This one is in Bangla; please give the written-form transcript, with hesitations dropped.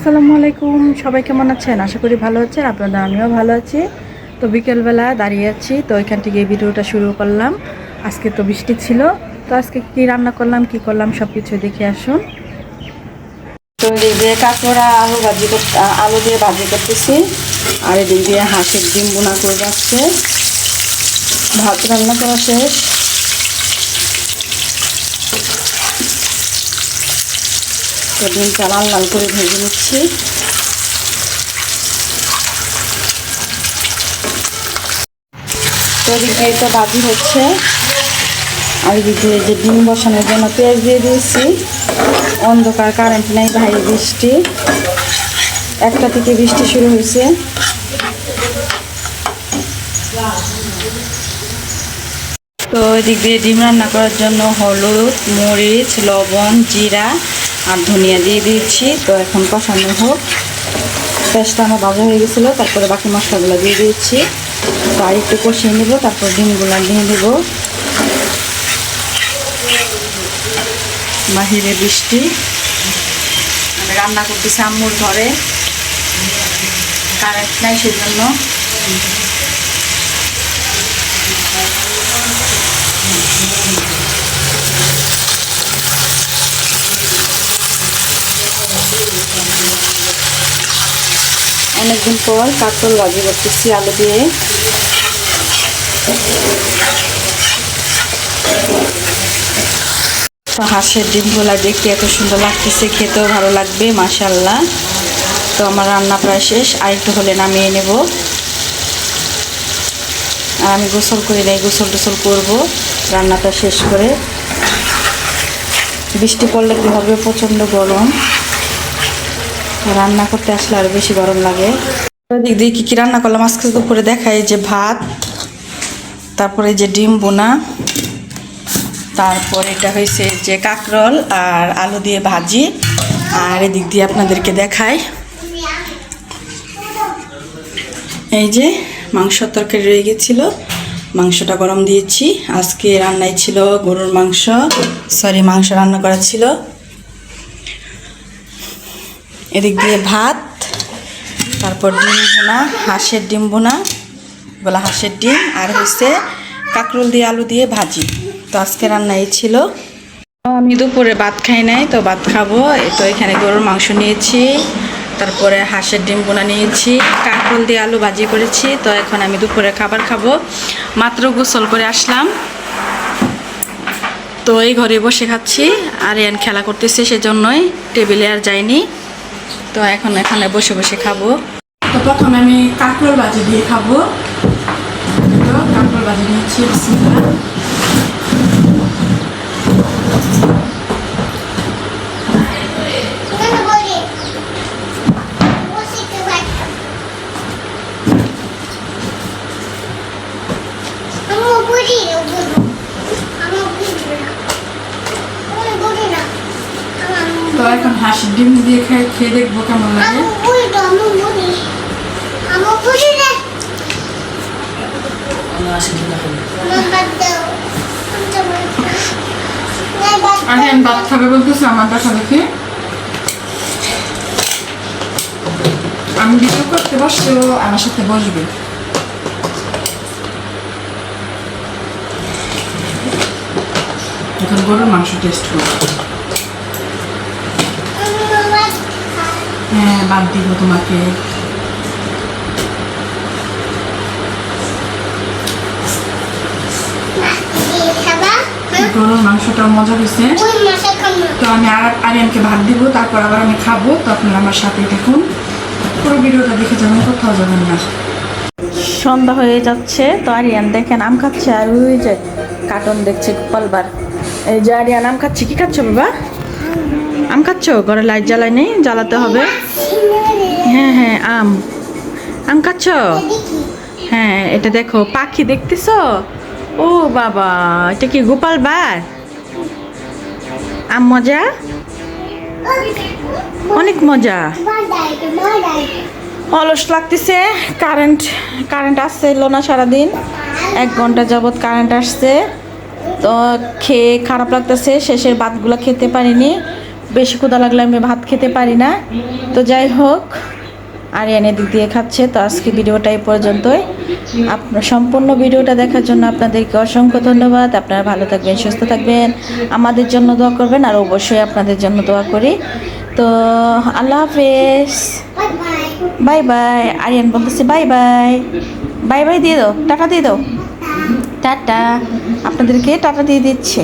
আসসালামু আলাইকুম, সবাই কেমন আছেন? আশা করি ভালো আছেন। আপনাদের আমিও ভালো আছি। তো বিকেলবেলা দাঁড়িয়ে আছি, তো এখান থেকে এই ভিডিওটা শুরু করলাম। আজকে তো বৃষ্টি ছিল, তো আজকে কি রান্না করলাম কি করলাম সব কিছু দেখে আসুন। তো এই যে কাঁকড়া আলু দিয়ে ভাজি করতেছি, আর এদিক দিয়ে হাঁসের ডিম বোনা করে যাচ্ছে। ভাত রান্না করা শেষ। তো ডিমটা লাল লাল করে ভেজে নিচ্ছি। তো এদিক দিয়ে তো ভাজি হচ্ছে, আর এদিক দিয়ে যে ডিম বসানোর জন্য পেঁয়াজ দিয়ে দিয়েছি। অন্ধকার, কারেন্ট নেই, ভারী বৃষ্টি, 1টা থেকে বৃষ্টি শুরু হয়েছে। তো এদিক দিয়ে ডিম রান্না করার জন্য হলুদ, মরিচ, লবণ, জিরা আর ধনিয়া দিয়ে দিয়েছি। তো এখন কষানো হোক। পেঁয়াজটা আমার ভাজা হয়ে গেছিলো, তারপরে বাকি মশলাগুলো দিয়ে দিয়েছি। তো আর একটু কষিয়ে নেবো, তারপর ডিমগুলো দিয়ে দেবো। বাহিরে বৃষ্টি, আমি রান্না করতেছি আম্মুর ঘরে, কারেন্ট নাই সেজন্য। অনেকদিন পর কাঁকরোল ভাজি করতেছি আলু দিয়ে। তো হাঁসের ডিমগুলা দেখতে এত সুন্দর লাগতেছে, খেতেও ভালো লাগবে মাশাআল্লাহ। তো আমার রান্না প্রায় শেষ, আর একটু হলে নামিয়ে নেব। আর আমি গোসল করি নাই, গোসল টোসল করবো রান্নাটা শেষ করে। বৃষ্টি পড়লে কী হবে, প্রচণ্ড গরম, রান্না করতে আসলে আরও বেশি গরম লাগে। দিক দিয়ে কী কী রান্না করলাম আজকে দুপুরে দেখাই, যে ভাত, তারপরে যে ডিম বোনা, তারপর এটা হয়েছে যে কাঁকরোল আর আলু দিয়ে ভাজি। আর এদিক দিয়ে আপনাদেরকে দেখাই, এই যে মাংস তরকারি রয়ে গেছিলো, মাংসটা গরম দিয়েছি। আজকে রান্নায় ছিল গরুর মাংস, মাংস রান্না করা ছিল। এদিক দিয়ে ভাত, তারপর ডিম বোনা, হাঁসের ডিম বোনা, বলা হাঁসের ডিম, আর হচ্ছে কাঁকরোল দিয়ে আলু দিয়ে ভাজি। তো আজকে রান্নাই ছিল। আমি দুপুরে ভাত খাই নাই, তো ভাত খাবো। তো এখানে গরুর মাংস নিয়েছি, তারপরে হাঁসের ডিম বোনা নিয়েছি, কাঁকরোল দিয়ে আলু ভাজি করেছি। তো এখন আমি দুপুরে খাবার খাবো। মাত্র গোসল করে আসলাম, তো এই ঘরে বসে খাচ্ছি। আর এন খেলা করতেছে, সেজন্যই টেবিলে আর যাইনি। তো এখন এখানে বসে বসে খাবো। তো প্রথমে আমি কাঁকরোল ভাজি দিয়ে খাবো। তো কাঁকরোল ভাজি নিচ্ছি, তো এখন হাঁসের ডিম দিয়ে খেয়ে দেখবো কেমন লাগে। আমি ভাত খাবে বলতেছি, আমার দেখা দেখে আমি ভিডিও করতে বসলেও আমার সাথে বসবে। এখন গরুর মাংস টেস্ট করবো। হ্যাঁ, বাদ দিব তোমাকে। গরুর মাংসটাও মজা হয়েছে। তো আমি আরিয়ানকে ভাত দিব, তারপর আবার আমি খাবো। তো আপনারা আমার সাথে দেখুন, পুরো ভিডিওটা দেখে যাবেন, কোথাও যাবেন না। সন্ধ্যা হয়ে যাচ্ছে, তো আরিয়ান দেখেন আম খাচ্ছে, আর ওই যে কার্টুন দেখছে গোপালবার। এই যে আরিয়ান আম খাচ্ছে। কি খাচ্ছ বাবা? আম খাচ্ছ? ঘরে লাইট জ্বালাই নেই, জ্বালাতে হবে। হ্যাঁ হ্যাঁ, আম খাচ্ছ? হ্যাঁ, এটা দেখো পাখি দেখতেছ? ও বাবা, এটা কি গোপাল বার? আম মজা, অনেক মজা। অলস লাগতেছে। কারেন্ট আসছে এলো না সারাদিন, 1 ঘন্টা যাবৎ কারেন্ট আসছে। তো খেয়ে খারাপ লাগতেছে, শেষের ভাতগুলো খেতে পারিনি। বেশি ক্ষুধা লাগলে আমি ভাত খেতে পারি না। তো যাই হোক, আরিয়ান এদিক দিয়ে খাচ্ছে। তো আজকে ভিডিওটা এই পর্যন্তই। আপনার সম্পূর্ণ ভিডিওটা দেখার জন্য আপনাদেরকে অসংখ্য ধন্যবাদ। আপনারা ভালো থাকবেন, সুস্থ থাকবেন, আমাদের জন্য দোয়া করবেন, আর অবশ্যই আপনাদের জন্য দোয়া করি। তো আল্লাহ হাফেজ, বাই বাই। আরিয়ান বলতেছে বাই বাই, বাই বাই দিয়ে দাও, টাটা দিয়ে দাও, টাটা। আপনাদেরকে টাটা দিয়ে দিচ্ছে।